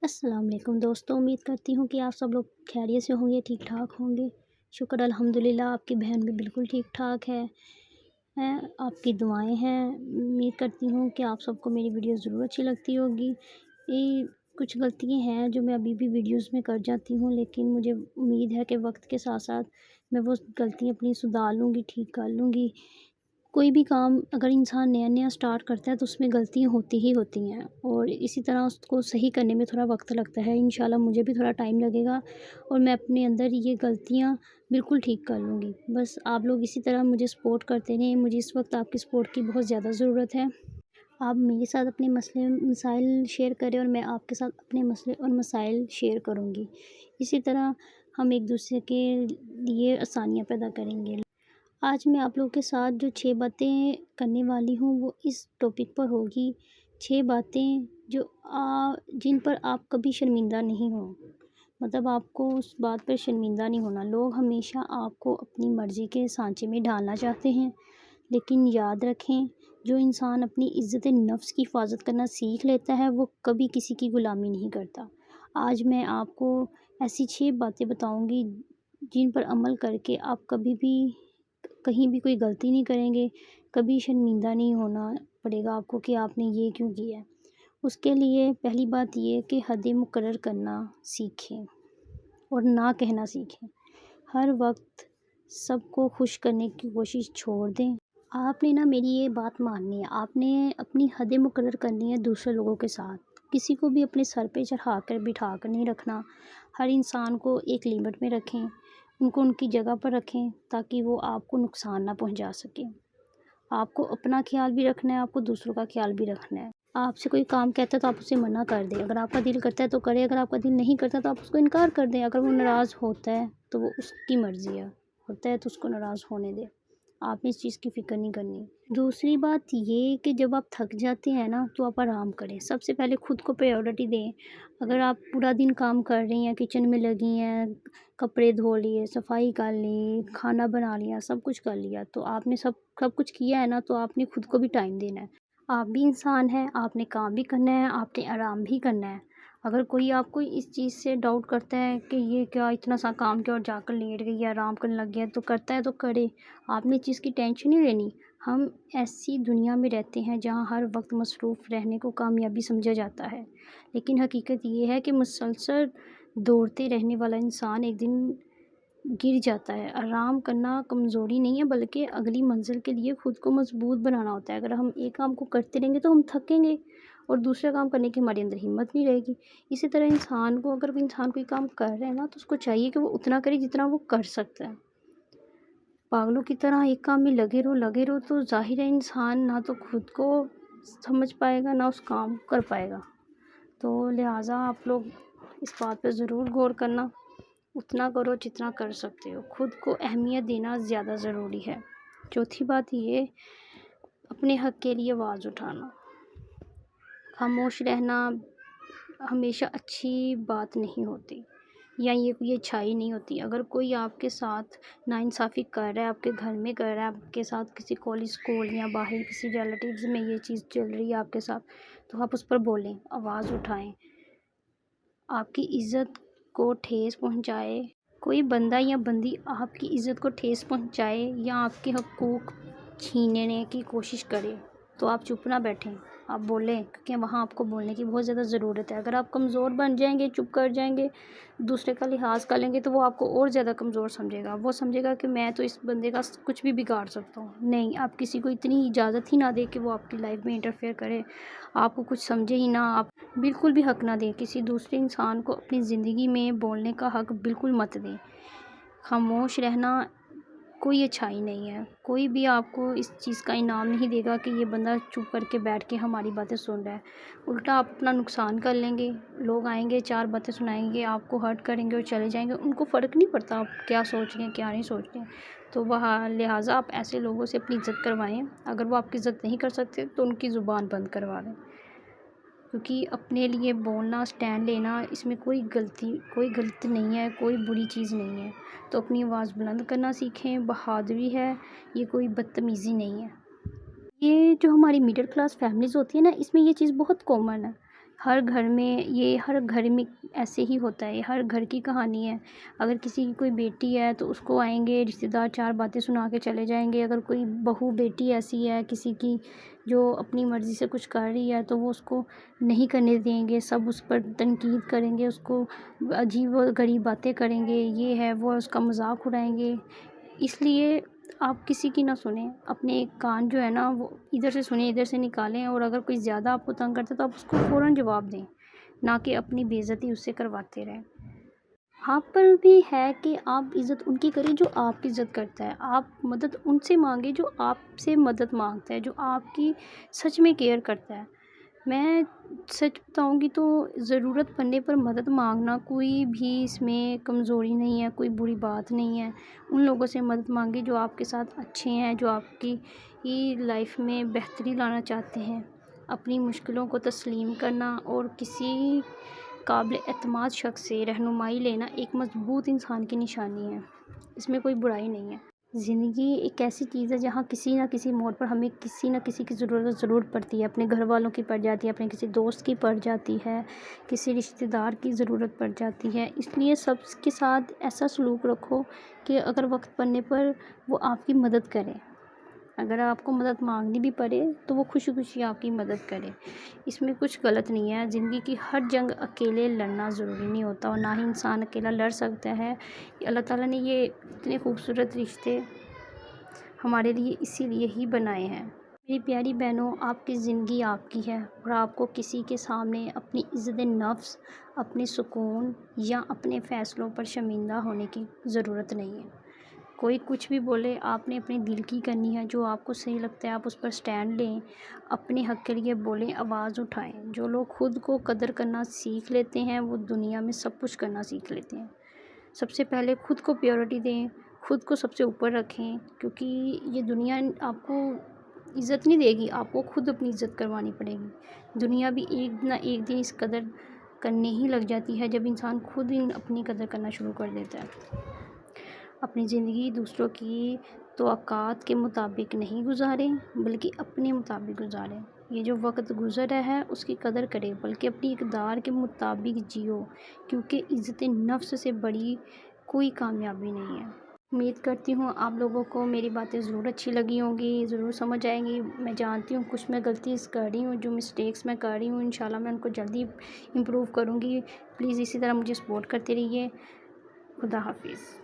अस्सलाम वालेकुम दोस्तों, उम्मीद करती हूँ कि आप सब लोग खैरियत से होंगे, ठीक ठाक होंगे। शुक्र अल्हम्दुलिल्लाह आपकी बहन भी बिल्कुल ठीक ठाक है। आपकी दुआएं हैं। उम्मीद करती हूँ कि आप सबको मेरी वीडियो ज़रूर अच्छी लगती होगी। ये कुछ गलतियाँ हैं जो मैं अभी भी वीडियोस में कर जाती हूँ, लेकिन मुझे उम्मीद है कि वक्त के साथ साथ मैं वो गलतियाँ अपनी सुधार लूँगी, ठीक कर लूँगी। कोई भी काम अगर इंसान नया-नया स्टार्ट करता है तो उसमें गलतियाँ होती ही होती हैं, और इसी तरह उसको सही करने में थोड़ा वक्त लगता है। इंशाल्लाह मुझे भी थोड़ा टाइम लगेगा और मैं अपने अंदर ये गलतियाँ बिल्कुल ठीक कर लूँगी। बस आप लोग इसी तरह मुझे सपोर्ट करते रहें। मुझे इस वक्त आपकी सपोर्ट की बहुत ज़्यादा ज़रूरत है। आप मेरे साथ अपने मसले मसाइल शेयर करें और मैं आपके साथ अपने मसले और मसाइल शेयर करूँगी। इसी तरह हम एक दूसरे के लिए आसानियाँ पैदा करेंगे। आज मैं आप लोगों के साथ जो 6 बातें करने वाली हूँ वो इस टॉपिक पर होगी। 6 बातें जो जिन पर आप कभी शर्मिंदा नहीं हो। मतलब आपको उस बात पर शर्मिंदा नहीं होना। लोग हमेशा आपको अपनी मर्ज़ी के सांचे में ढालना चाहते हैं, लेकिन याद रखें, जो इंसान अपनी इज़्ज़त नफ्स की हिफाज़त करना सीख लेता है वो कभी किसी की ग़ुलामी नहीं करता। आज मैं आपको ऐसी 6 बातें बताऊँगी जिन पर अमल करके आप कभी भी कहीं भी कोई गलती नहीं करेंगे, कभी शर्मिंदा नहीं होना पड़ेगा आपको कि आपने ये क्यों किया है। उसके लिए पहली बात ये कि हदें मुकर्रर करना सीखें और ना कहना सीखें। हर वक्त सबको खुश करने की कोशिश छोड़ दें। आपने ना मेरी ये बात माननी है, आपने अपनी हदें मुकर्रर करनी है दूसरे लोगों के साथ। किसी को भी अपने सर पे चढ़ा कर बिठा कर नहीं रखना। हर इंसान को एक लिमिट में रखें, उनको उनकी जगह पर रखें ताकि वो आपको नुकसान ना पहुंचा सके। आपको अपना ख्याल भी रखना है, आपको दूसरों का ख्याल भी रखना है। आपसे कोई काम कहता है तो आप उसे मना कर दें। अगर आपका दिल करता है तो करें, अगर आपका दिल नहीं करता तो आप उसको इनकार कर दें। अगर वो नाराज़ होता है तो वो उसकी मर्ज़ी है, होता है तो उसको नाराज़ होने दें। आपने इस चीज़ की फ़िक्र नहीं करनी। दूसरी बात ये कि जब आप थक जाते हैं ना तो आप आराम करें। सबसे पहले खुद को प्रायोरिटी दें। अगर आप पूरा दिन काम कर रही हैं, किचन में लगी हैं, कपड़े धो लिए, सफाई कर ली, खाना बना लिया, सब कुछ कर लिया, तो आपने सब सब कुछ किया है ना, तो आपने खुद को भी टाइम देना है। आप भी इंसान हैं, आपने काम भी करना है, आपने आराम भी करना है। अगर कोई आपको इस चीज़ से डाउट करता है कि ये क्या इतना सा काम किया और जाकर लेट गई या आराम करने लग गया, तो करता है तो करे। आपने इस चीज़ की टेंशन नहीं लेनी। हम ऐसी दुनिया में रहते हैं जहाँ हर वक्त मसरूफ़ रहने को कामयाबी समझा जाता है, लेकिन हकीकत ये है कि मुसलसल दौड़ते रहने वाला इंसान एक दिन गिर जाता है। आराम करना कमज़ोरी नहीं है, बल्कि अगली मंजिल के लिए खुद को मजबूत बनाना होता है। अगर हम एक काम को करते रहेंगे तो हम थकेंगे और दूसरा काम करने की हमारे अंदर हिम्मत नहीं रहेगी। इसी तरह अगर इंसान कोई काम कर रहा है ना, तो उसको चाहिए कि वो उतना करे जितना वो कर सकता है। पागलों की तरह एक काम में लगे रहो तो ज़ाहिर है इंसान ना तो खुद को समझ पाएगा, ना उस काम को कर पाएगा। तो लिहाजा आप लोग इस बात पे ज़रूर गौर करना। उतना करो जितना कर सकते हो। खुद को अहमियत देना ज़्यादा ज़रूरी है। चौथी बात ये, अपने हक़ के लिए आवाज़ उठाना। खामोश रहना हमेशा अच्छी बात नहीं होती, या ये कोई अच्छाई नहीं होती। अगर कोई आपके साथ नाइंसाफ़ी कर रहा है, आपके घर में कर रहा है, आपके साथ किसी कॉलेज स्कूल या बाहर किसी रिलेटिव्स में ये चीज़ चल रही है आपके साथ, तो आप उस पर बोलें, आवाज़ उठाएं। आपकी इज़्ज़त को ठेस पहुंचाए, कोई बंदा या बंदी आपकी इज़्ज़त को ठेस पहुंचाए या आपके हकूक़ छीनने की कोशिश करे, तो आप चुप ना बैठें, आप बोलें, क्योंकि वहाँ आपको बोलने की बहुत ज़्यादा ज़रूरत है। अगर आप कमज़ोर बन जाएंगे, चुप कर जाएंगे, दूसरे का लिहाज कर लेंगे, तो वो आपको और ज़्यादा कमज़ोर समझेगा। वो समझेगा कि मैं तो इस बंदे का कुछ भी बिगाड़ सकता हूँ। नहीं, आप किसी को इतनी इजाज़त ही ना दें कि वो आपकी लाइफ में इंटरफेयर करे, आपको कुछ समझे ही ना। आप बिल्कुल भी हक़ ना दें, किसी दूसरे इंसान को अपनी ज़िंदगी में बोलने का हक़ बिल्कुल मत दें। खामोश रहना कोई अच्छाई नहीं है। कोई भी आपको इस चीज़ का इनाम नहीं देगा कि ये बंदा चुप करके बैठ के हमारी बातें सुन रहा है। उल्टा आप अपना नुकसान कर लेंगे। लोग आएंगे, 4 बातें सुनाएंगे, आपको हर्ट करेंगे और चले जाएंगे। उनको फ़र्क नहीं पड़ता आप क्या सोच रहे हैं, क्या नहीं सोच रहे हैं। तो वह लिहाजा आप ऐसे लोगों से अपनी इज़्ज़त करवाएं। अगर वो आपकी इज़्ज़त नहीं कर सकते तो उनकी ज़ुबान बंद करवा दें, क्योंकि अपने लिए बोलना, स्टैंड लेना, इसमें कोई गलती नहीं है, कोई बुरी चीज़ नहीं है। तो अपनी आवाज़ बुलंद करना सीखें, बहादुरी है, ये कोई बदतमीज़ी नहीं है। ये जो हमारी मिडिल क्लास फैमिलीज़ होती है ना, इसमें ये चीज़ बहुत कॉमन है। ہر گھر میں ہر گھر میں ایسے ہی ہوتا ہے، ہر گھر کی کہانی ہے۔ اگر کسی کی کوئی بیٹی ہے تو اس کو آئیں گے رشتہ دار، 4 باتیں سنا کے چلے جائیں گے۔ اگر کوئی بہو بیٹی ایسی ہے کسی کی جو اپنی مرضی سے کچھ کر رہی ہے تو وہ اس کو نہیں کرنے دیں گے، سب اس پر تنقید کریں گے، اس کو عجیب و غریب باتیں کریں گے، یہ ہے وہ، اس کا مذاق اڑائیں گے۔ اس لیے آپ کسی کی نہ سنیں، اپنے کان جو ہے نا وہ ادھر سے سنیں، ادھر سے نکالیں، اور اگر کوئی زیادہ آپ کو تنگ کرتا ہے تو آپ اس کو فوراً جواب دیں، نہ کہ اپنی بے عزتی اس سے کرواتے رہیں۔ آپ پر بھی ہے کہ آپ عزت ان کی کریں جو آپ کی عزت کرتا ہے، آپ مدد ان سے مانگیں جو آپ سے مدد مانگتا ہے، جو آپ کی سچ میں کیئر کرتا ہے۔ میں سچ بتاؤں گی تو ضرورت پڑنے پر مدد مانگنا کوئی بھی اس میں کمزوری نہیں ہے، کوئی بری بات نہیں ہے۔ ان لوگوں سے مدد مانگیں جو آپ کے ساتھ اچھے ہیں، جو آپ کی لائف میں بہتری لانا چاہتے ہیں۔ اپنی مشکلوں کو تسلیم کرنا اور کسی قابل اعتماد شخص سے رہنمائی لینا ایک مضبوط انسان کی نشانی ہے، اس میں کوئی برائی نہیں ہے۔ زندگی ایک ایسی چیز ہے جہاں کسی نہ کسی موڑ پر ہمیں کسی نہ کسی کی ضرورت ضرور پڑتی ہے، اپنے گھر والوں کی پڑ جاتی ہے، اپنے کسی دوست کی پڑ جاتی ہے، کسی رشتہ دار کی ضرورت پڑ جاتی ہے۔ اس لیے سب کے ساتھ ایسا سلوک رکھو کہ اگر وقت پڑنے پر وہ آپ کی مدد کرے، اگر آپ کو مدد مانگنی بھی پڑے تو وہ خوشی خوشی آپ کی مدد کرے، اس میں کچھ غلط نہیں ہے۔ زندگی کی ہر جنگ اکیلے لڑنا ضروری نہیں ہوتا، اور نہ ہی انسان اکیلا لڑ سکتا ہے۔ اللہ تعالیٰ نے یہ اتنے خوبصورت رشتے ہمارے لیے اسی لیے ہی بنائے ہیں۔ میری پیاری بہنوں، آپ کی زندگی آپ کی ہے، اور آپ کو کسی کے سامنے اپنی عزت نفس، اپنے سکون یا اپنے فیصلوں پر شرمندہ ہونے کی ضرورت نہیں ہے۔ کوئی کچھ بھی بولے، آپ نے اپنے دل کی کرنی ہے، جو آپ کو صحیح لگتا ہے آپ اس پر سٹینڈ لیں، اپنے حق کے لیے بولیں، آواز اٹھائیں۔ جو لوگ خود کو قدر کرنا سیکھ لیتے ہیں وہ دنیا میں سب کچھ کرنا سیکھ لیتے ہیں۔ سب سے پہلے خود کو پیورٹی دیں، خود کو سب سے اوپر رکھیں، کیونکہ یہ دنیا آپ کو عزت نہیں دے گی، آپ کو خود اپنی عزت کروانی پڑے گی۔ دنیا بھی ایک نہ ایک دن اس قدر کرنے ہی لگ جاتی ہے جب انسان خود اپنی قدر کرنا شروع کر دیتا ہے۔ اپنی زندگی دوسروں کی توقعات کے مطابق نہیں گزاریں بلکہ اپنے مطابق گزاریں۔ یہ جو وقت گزر رہا ہے اس کی قدر کریں بلکہ اپنی اقدار کے مطابق جیو، کیونکہ عزت نفس سے بڑی کوئی کامیابی نہیں ہے۔ امید کرتی ہوں آپ لوگوں کو میری باتیں ضرور اچھی لگی ہوں گی، ضرور سمجھ آئیں گی۔ میں جانتی ہوں کچھ میں غلطی کر رہی ہوں، جو مسٹیکس میں کر رہی ہوں انشاءاللہ میں ان کو جلدی امپروو کروں گی۔ پلیز اسی طرح مجھے سپورٹ کرتے رہیے۔ خدا حافظ۔